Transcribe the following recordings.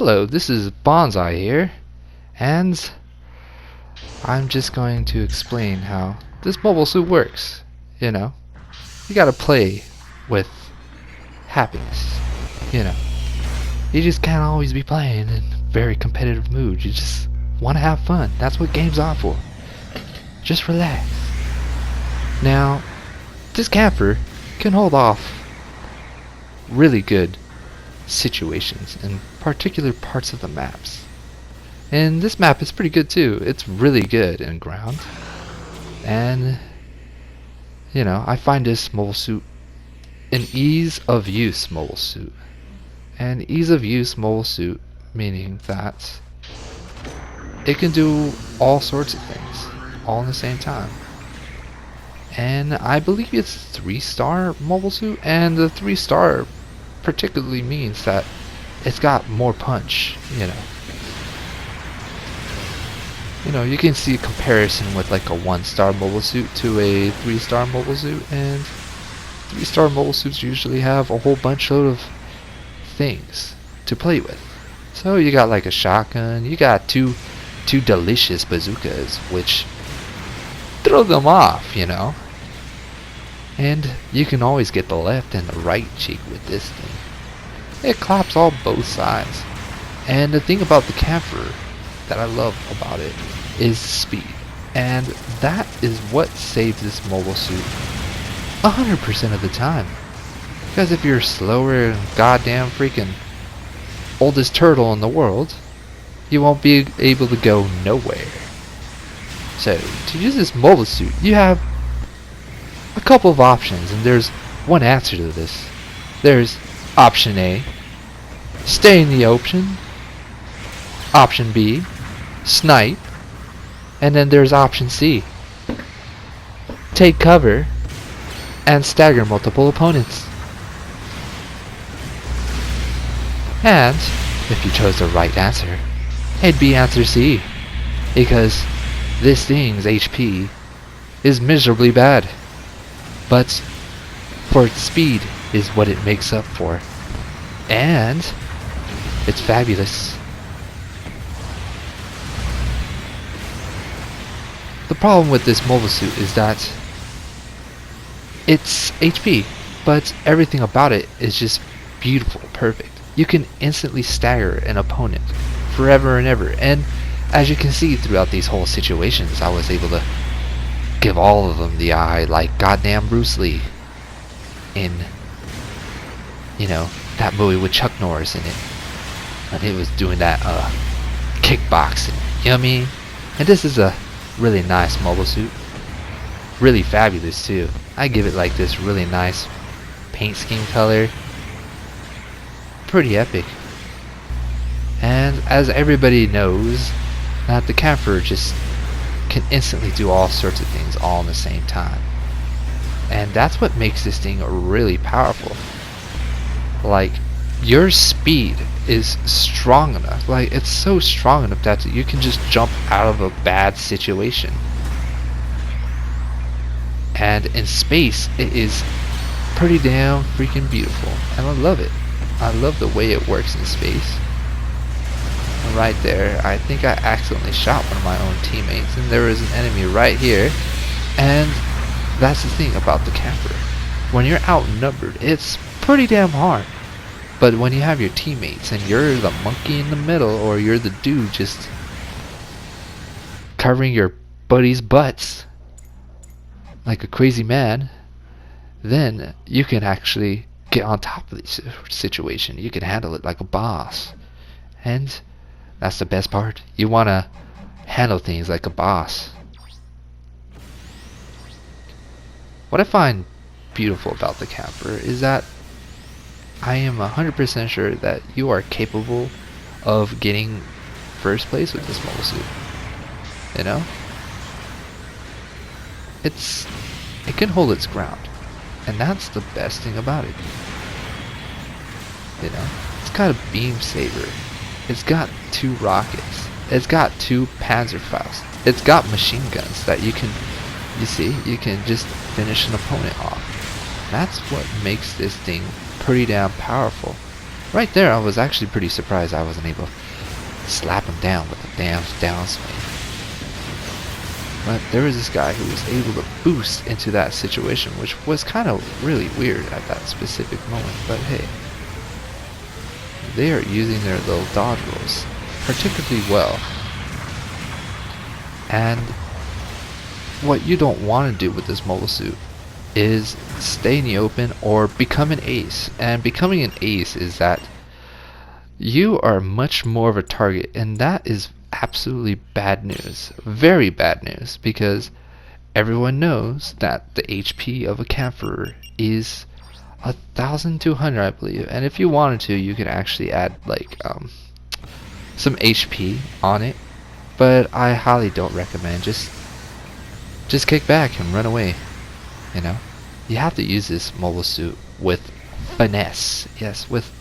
Hello, this is Bonsai here, and I'm just going to explain how this mobile suit works. You know, you gotta play with happiness. You know, you just can't always be playing in very competitive mood. You just want to have fun. That's what games are for. Just relax. Now, this Kampfer can hold off really good situations in particular parts of the maps. And this map is pretty good too. It's really good in ground. And you know, I find this mobile suit an ease of use mobile suit. And ease of use mobile suit meaning that it can do all sorts of things all in the same time. And I believe it's 3-star mobile suit, and the 3-star particularly means that it's got more punch, you know, you can see a comparison with like a 1-star mobile suit to a 3-star mobile suit, and 3-star mobile suits usually have a whole bunch of things to play with. So you got like a shotgun, you got two delicious bazookas, which throw them off, you know. And you can always get the left and the right cheek with this thing. It claps all both sides. And the thing about the Kampfer that I love about it is speed. And that is what saves this mobile suit 100% of the time. Because if you're slower and goddamn freaking oldest turtle in the world, you won't be able to go nowhere. So, to use this mobile suit, you have a couple of options, and there's one answer to this. There's option A, stay in the open. Option B, snipe. And then there's option C, take cover and stagger multiple opponents. And if you chose the right answer, it'd be answer C, because this thing's HP is miserably bad, but for its speed is what it makes up for, and it's fabulous. The problem with this mobile suit is that it's HP, but everything about it is just beautiful, perfect. You can instantly stagger an opponent forever and ever, and as you can see throughout these whole situations, I was able to give all of them the eye like goddamn Bruce Lee in, you know, that movie with Chuck Norris in it, when he was doing that kickboxing, you know what I mean? And this is a really nice mobile suit, really fabulous too. I give it like this really nice paint scheme color, pretty epic. And as everybody knows, that the Kampfer just can instantly do all sorts of things all in the same time, and that's what makes this thing really powerful. Like, your speed is strong enough, like it's so strong enough that you can just jump out of a bad situation, and in space it is pretty damn freaking beautiful, and I love it. I love the way it works in space. And right there, I think I accidentally shot one of my own teammates, and there is an enemy right here. And that's the thing about the Kampfer. When you're outnumbered, it's pretty damn hard. But when you have your teammates and you're the monkey in the middle, or you're the dude just covering your buddies' butts like a crazy man, then you can actually get on top of the situation. You can handle it like a boss. And that's the best part. You want to handle things like a boss. What I find beautiful about the Kampfer is that I am 100% sure that you are capable of getting first place with this mobile suit. You know? It can hold its ground. And that's the best thing about it. You know? It's got a beam saber. It's got 2 rockets. It's got 2 Panzerfaust. It's got machine guns that you can just finish an opponent off. That's what makes this thing pretty damn powerful. Right there, I was actually pretty surprised I wasn't able to slap him down with a damn downswing. But there was this guy who was able to boost into that situation, which was kind of really weird at that specific moment. But hey, they are using their little dodge rolls particularly well. And what you don't want to do with this mobile suit is stay in the open or become an ace. And becoming an ace is that you are much more of a target, and that is absolutely bad news. Very bad news, because everyone knows that the HP of a Kampfer is 1,200, I believe. And if you wanted to, you could actually add like some HP on it, but I highly don't recommend. Just kick back and run away. You know, you have to use this mobile suit with finesse. Yes, with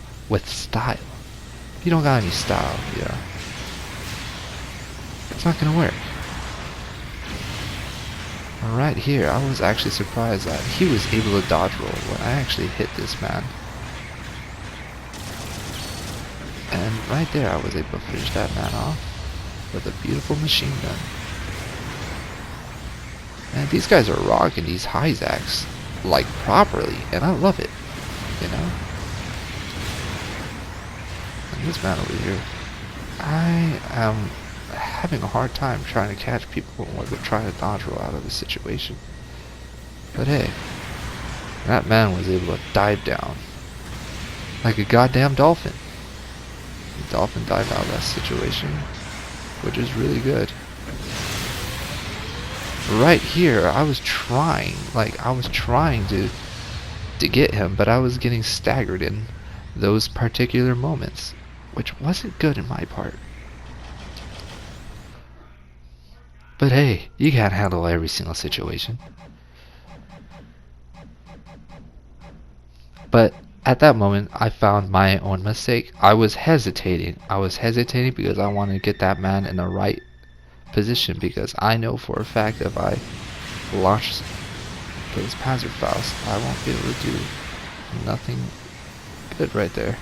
style. If you don't got any style, yeah, it's not gonna work. Right here, I was actually surprised that he was able to dodge roll when I actually hit this man. And right there, I was able to finish that man off with a beautiful machine gun. And these guys are rocking these high zacks like properly, and I love it, you know. And this man over here, I am having a hard time trying to catch people when they're trying to dodge roll out of this situation. But hey, that man was able to dive down like a goddamn dolphin. The dolphin dived out of that situation, which is really good. Right here, I was trying to get him, but I was getting staggered in those particular moments, which wasn't good in my part. But hey, you can't handle every single situation. But at that moment, I found my own mistake. I was hesitating. Because I wanted to get that man in the right position, because I know for a fact if I launch those Panzerfaust, I won't be able to do nothing good right there.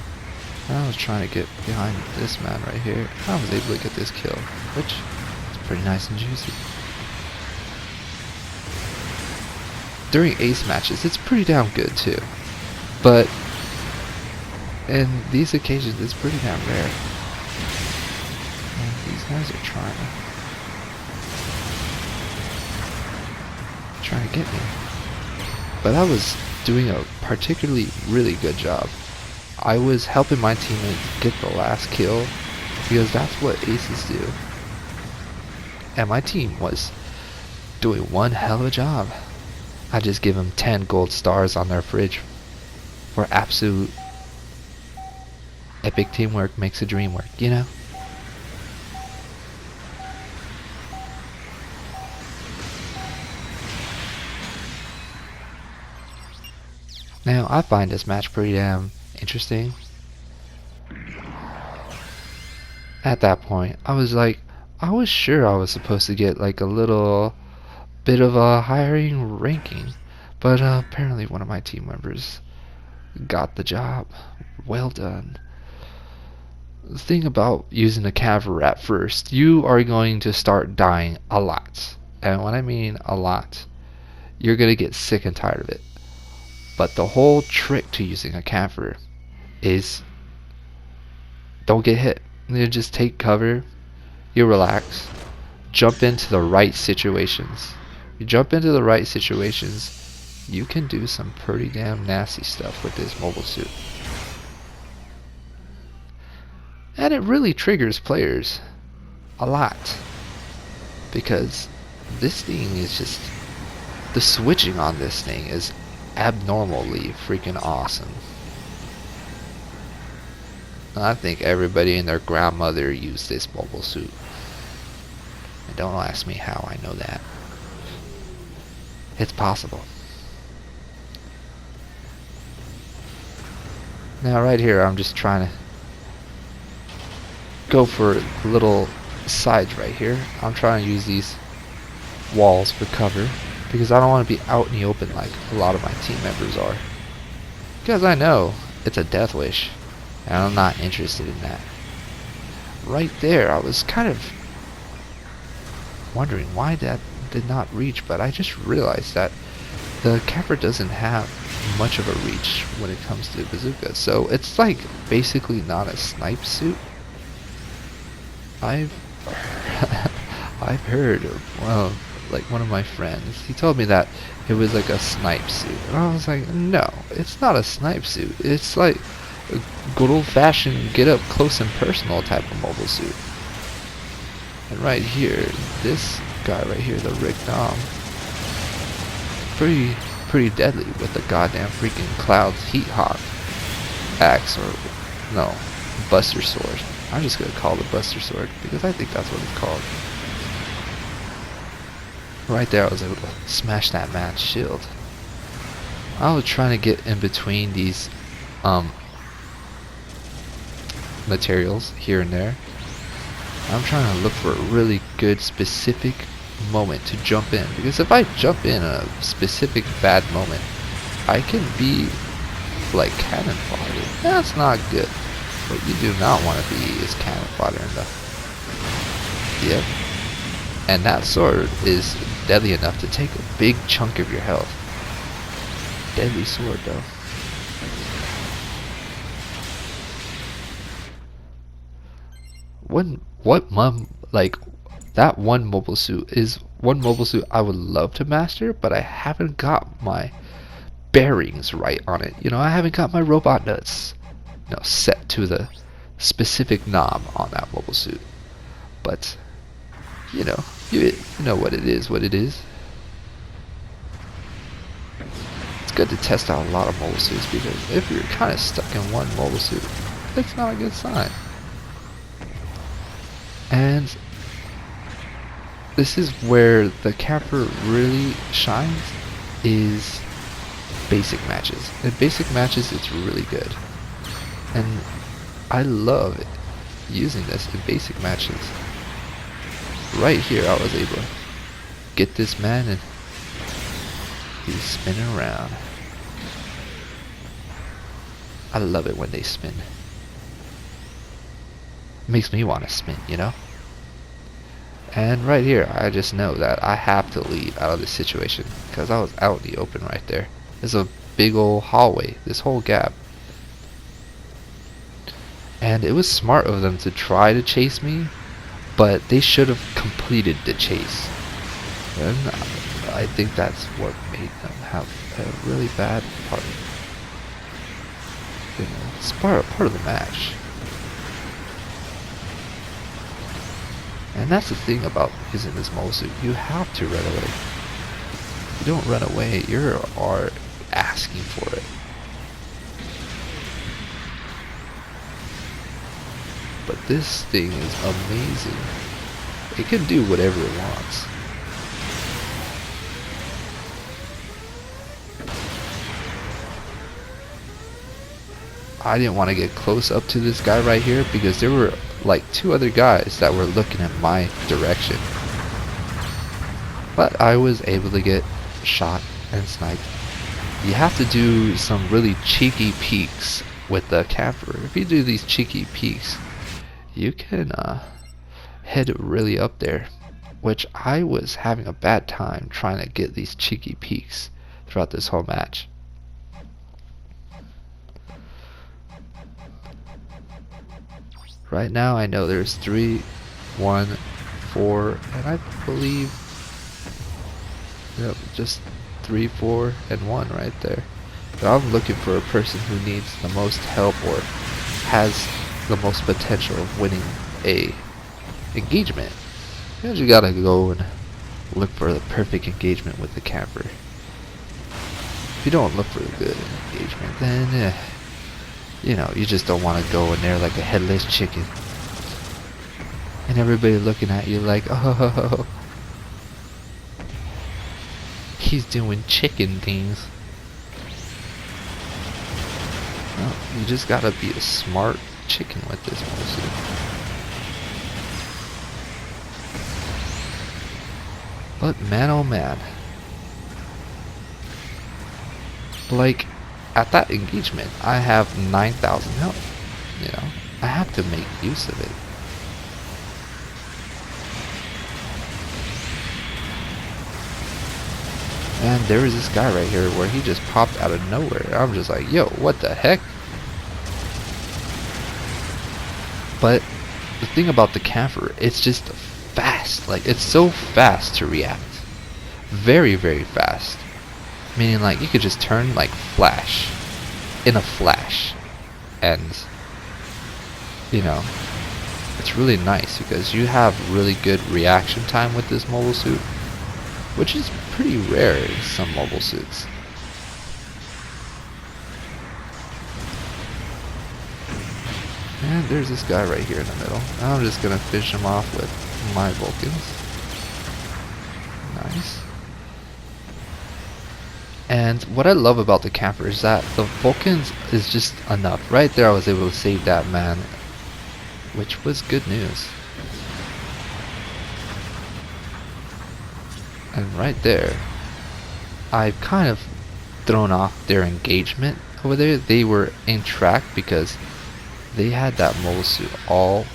And I was trying to get behind this man right here. I was able to get this kill, which is pretty nice and juicy. During ace matches, it's pretty damn good too. But in these occasions, it's pretty damn rare. And these guys are trying to get me. But I was doing a particularly really good job. I was helping my teammate get the last kill, because that's what aces do. And my team was doing one hell of a job. I just give them 10 gold stars on their fridge for absolute epic teamwork makes a dream work, you know? Now, I find this match pretty damn interesting. At that point, I was sure I was supposed to get like a little bit of a hiring ranking, but apparently one of my team members got the job. Well done. The thing about using a Kampfer at first, you are going to start dying a lot. And when I mean a lot, you're going to get sick and tired of it. But the whole trick to using a Kampfer is don't get hit. You just take cover, you relax, jump into the right situations. You jump into the right situations, you can do some pretty damn nasty stuff with this mobile suit. And it really triggers players a lot, because this thing is just, the switching on this thing is abnormally freaking awesome. I think everybody and their grandmother used this mobile suit. And don't ask me how I know that. It's possible. Now right here, I'm just trying to go for little sides right here. I'm trying to use these walls for cover, because I don't want to be out in the open like a lot of my team members are. Because I know it's a death wish and I'm not interested in that. Right there, I was kind of wondering why that did not reach, but I just realized that the Kampfer doesn't have much of a reach when it comes to bazooka, so it's like basically not a snipe suit. I've I've heard, well, like one of my friends, he told me that it was like a snipe suit, and I was like, no, it's not a snipe suit. It's like a good old-fashioned get up close and personal type of mobile suit. And right here, this guy right here, the Rick Dom, pretty deadly with the goddamn freaking Cloud's Heat Hawk axe, or no, Buster Sword. I'm just gonna call it Buster Sword because I think that's what it's called. Right there, I was able to smash that man's shield. I was trying to get in between these materials here and there. I'm trying to look for a really good specific moment to jump in, because if I jump in a specific bad moment, I can be like cannon fodder. That's not good. What you do not want to be is cannon fodder in the... Yep. And that sword is deadly enough to take a big chunk of your health. Deadly sword though. That one mobile suit is one mobile suit I would love to master, but I haven't got my bearings right on it. You know, I haven't got my robot nuts, you know, set to the specific knob on that mobile suit. But you know, you know what it is, what it is. It's good to test out a lot of mobile suits, because if you're kind of stuck in one mobile suit, it's not a good sign. And this is where the Kampfer really shines, is basic matches. In basic matches, it's really good. And I love it, using this in basic matches. Right here, I was able to get this man, and he's spinning around. I love it when they spin. Makes me want to spin, you know? And right here, I just know that I have to leave out of this situation, because I was out in the open right there. There's a big old hallway, this whole gap. And it was smart of them to try to chase me, but they should have completed the chase. And I think that's what made them have a really bad part. You know, it's part of the match. And that's the thing about using this mobile suit. You have to run away. If you don't run away, you are asking for it. But this thing is amazing. It can do whatever it wants. I didn't want to get close up to this guy right here, because there were like two other guys that were looking at my direction. But I was able to get shot and sniped. You have to do some really cheeky peeks with the Kampfer. If you do these cheeky peeks, you can head really up there, which I was having a bad time trying to get these cheeky peeks throughout this whole match. Right now I know there's 3, 1, 4, and I believe, yep, just 3, 4, and 1 right there. But I'm looking for a person who needs the most help or has the most potential of winning a engagement. You just gotta go and look for the perfect engagement with the Kampfer. If you don't look for the good engagement, then you know, you just don't want to go in there like a headless chicken, and everybody looking at you like, oh, he's doing chicken things. No, you just gotta be a smart chicken with this mostly. But man, oh man, like at that engagement I have 9,000 health. I have to make use of it. And there was this guy right here where he just popped out of nowhere. I'm just like, yo, what the heck? But the thing about the Kampfer, it's just fast. Like, it's so fast to react. Very, very fast. Meaning, like, you could just turn, like, flash. In a flash. And, you know, it's really nice because you have really good reaction time with this mobile suit, which is pretty rare in some mobile suits. And there's this guy right here in the middle. I'm just gonna finish him off with my Vulcans. Nice. And what I love about the Kampfer is that the Vulcans is just enough. Right there I was able to save that man, which was good news. And right there, I've kind of thrown off their engagement over there. They were in track because they had that mobile suit all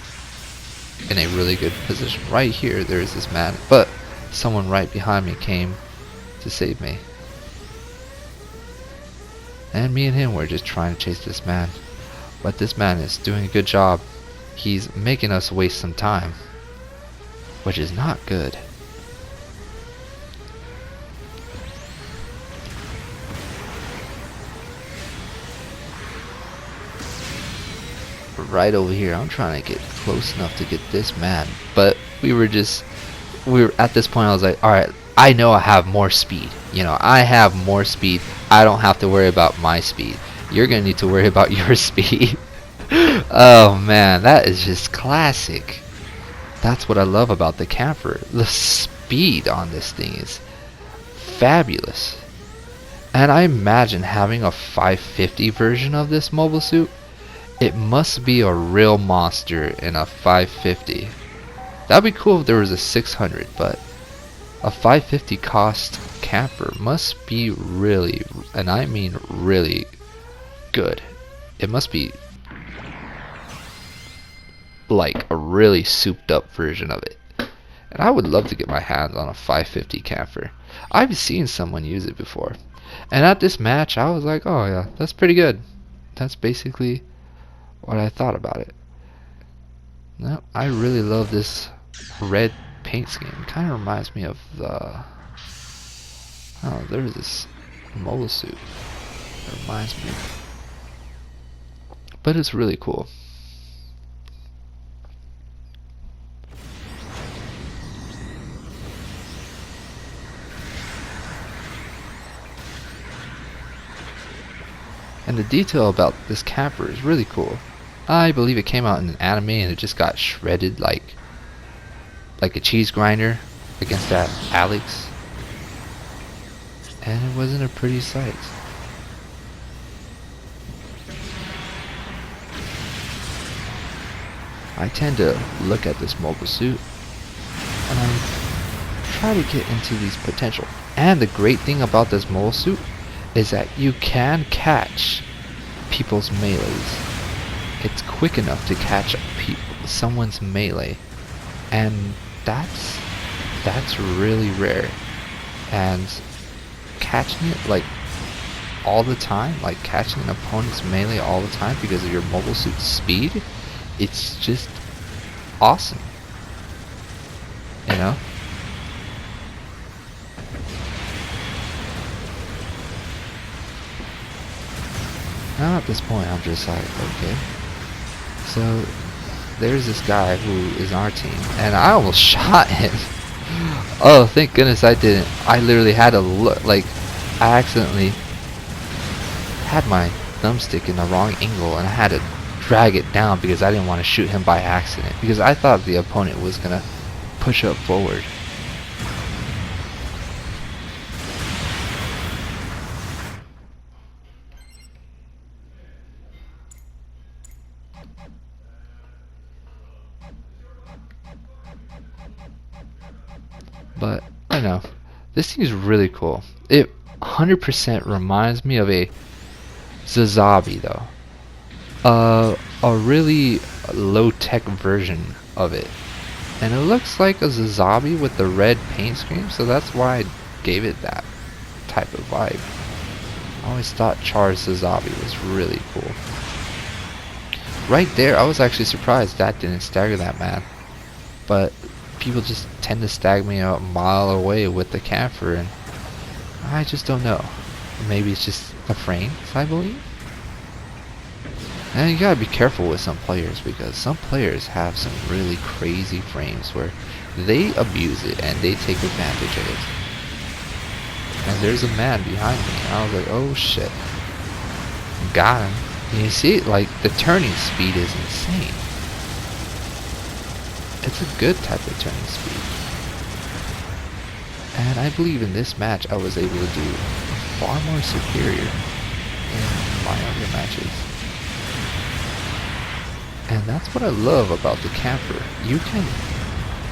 in a really good position. Right here, there's this man, but someone right behind me came to save me. And me and him were just trying to chase this man. But this man is doing a good job. He's making us waste some time, which is not good. Right over here, I'm trying to get close enough to get this man, but we were at this point I was like, alright, I know I have more speed, you know, I have more speed, I don't have to worry about my speed, you're gonna need to worry about your speed. Oh man, that is just classic. That's what I love about the Kampfer. The speed on this thing is fabulous. And I imagine having a 550 version of this mobile suit. It must be a real monster in a 550. That'd be cool if there was a 600, but a 550 cost Kampfer must be really, and I mean really good. It must be like a really souped up version of it. And I would love to get my hands on a 550 Kampfer. I've seen someone use it before. And at this match, I was like, oh yeah, that's pretty good. That's basically what I thought about it. No, I really love this red paint scheme. It kind of reminds me of the... Oh, there's this mobile suit that reminds me. But it's really cool. And the detail about this Kampfer is really cool. I believe it came out in an anime and it just got shredded like a cheese grinder against that Alex. And it wasn't a pretty sight. I tend to look at this mobile suit and I try to get into these potential. And the great thing about this mobile suit is that you can catch people's melees. It's quick enough to catch someone's melee, and that's really rare. And catching it like all the time, like catching an opponent's melee all the time because of your mobile suit's speed, it's just awesome, you know? Now at this point I'm just like, okay, so there's this guy who is on our team and I almost shot him. Oh, thank goodness I didn't. I literally had to look, like I accidentally had my thumbstick in the wrong angle and I had to drag it down because I didn't want to shoot him by accident, because I thought the opponent was gonna push up forward. But I know this thing is really cool. It 100% reminds me of a Zazabi though. A really low-tech version of it. And it looks like a zombie with the red paint scheme, so that's why I gave it that type of vibe. I always thought Char's zombie was really cool. Right there, I was actually surprised that didn't stagger that man. But people just tend to stagger me a mile away with the Kampfer, and I just don't know. Maybe it's just the frames, I believe. And you gotta be careful with some players, because some players have some really crazy frames where they abuse it and they take advantage of it. And there's a man behind me, and I was like, oh shit. Got him. And you see, like, the turning speed is insane. It's a good type of turning speed. And I believe in this match I was able to do far more superior in my other matches. And that's what I love about the Kampfer. You can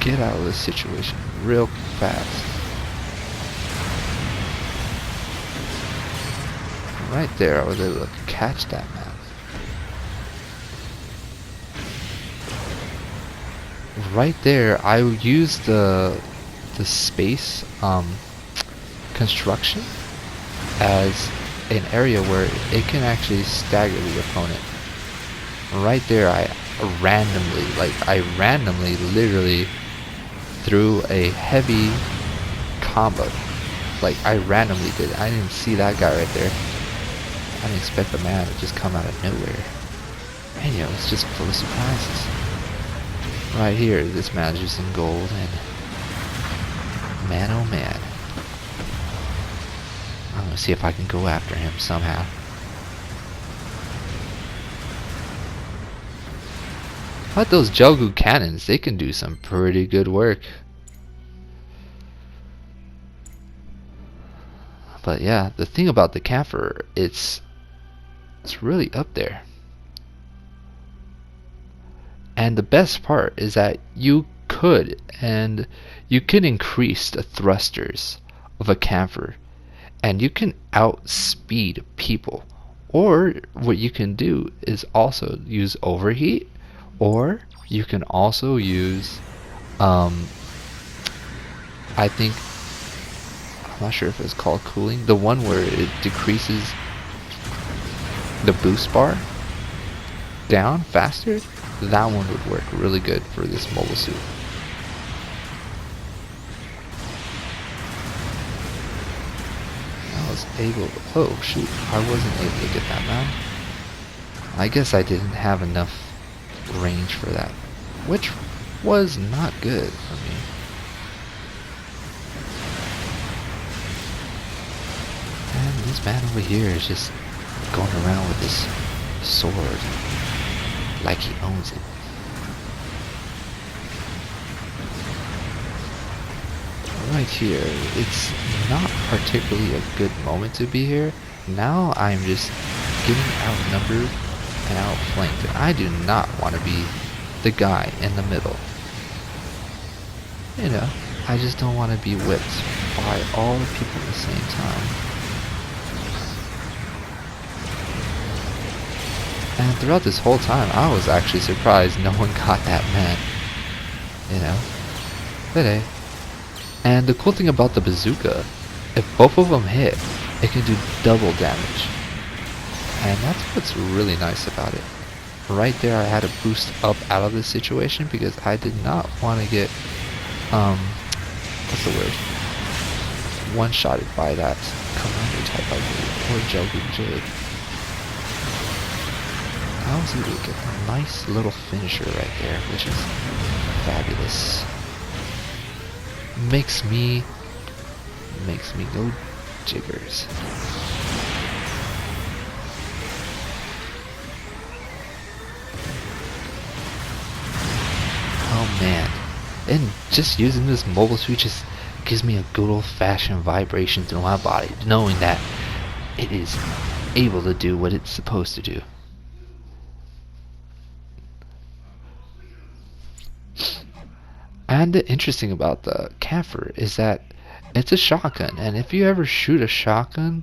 get out of this situation real fast. Right there, I was able to catch that man. Right there, I used the space construction as an area where it can actually stagger the opponent. Right there, I randomly literally threw a heavy combo. Like, I randomly did it. I didn't see that guy right there. I didn't expect the man to just come out of nowhere. And you know, it's just full of surprises. Right here, this man's just in gold, and man oh man. I'm gonna see if I can go after him somehow. But those Jogu cannons, they can do some pretty good work. But yeah, the thing about the Kampfer, it's really up there. And the best part is that you could increase the thrusters of a Kampfer, and you can outspeed people. Or what you can do is also use overheat, or you can also use I think, I'm not sure if it's called cooling, the one where it decreases the boost bar down faster. That one would work really good for this mobile suit. I was able to, oh shoot, I wasn't able to get that man. I guess I didn't have enough range for that, which was not good for me. And this man over here is just going around with this sword like he owns it. Right here, it's not particularly a good moment to be here. Now I'm just getting outnumbered and outflanked, and I do not want to be the guy in the middle. You know, I just don't want to be whipped by all the people at the same time. And throughout this whole time, I was actually surprised no one got that man. You know? But hey. And the cool thing about the bazooka, if both of them hit, it can do double damage. And that's what's really nice about it. Right there, I had to boost up out of this situation because I did not want to get, what's the word? One-shotted by that commander type, I believe, or Jogu Jade. I was able to get a nice little finisher right there, which is fabulous. Makes me go jiggers. Oh man, and just using this mobile suit just gives me a good old-fashioned vibration through my body, knowing that it is able to do what it's supposed to do. And the interesting about the Kampfer is that it's a shotgun, and if you ever shoot a shotgun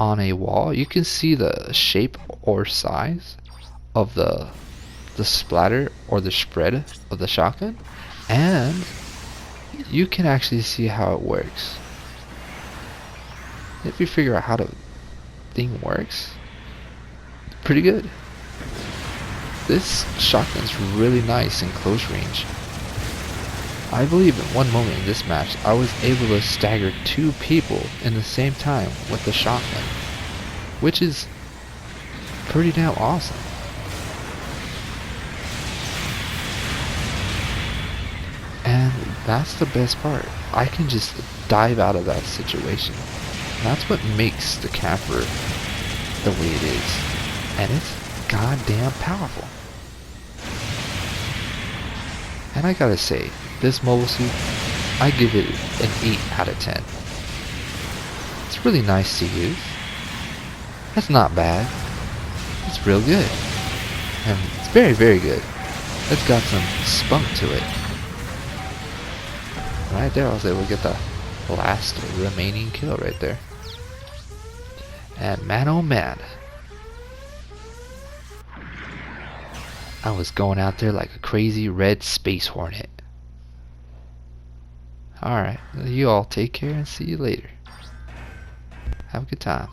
on a wall, you can see the shape or size of the the splatter or the spread of the shotgun, and you can actually see how it works. If you figure out how the thing works, pretty good. This shotgun's really nice in close range. I believe in one moment in this match, I was able to stagger 2 people in the same time with the shotgun, which is pretty damn awesome. And that's the best part. I can just dive out of that situation. That's what makes the Kampfer the way it is. And it's goddamn powerful. And I gotta say, this mobile suit, I give it an 8 out of 10. It's really nice to use. That's not bad. It's real good. And it's very, very good. It's got some spunk to it. Right there, I was able to get the last remaining kill right there. And man, oh man, I was going out there like a crazy red space hornet. Alright, you all take care and see you later. Have a good time.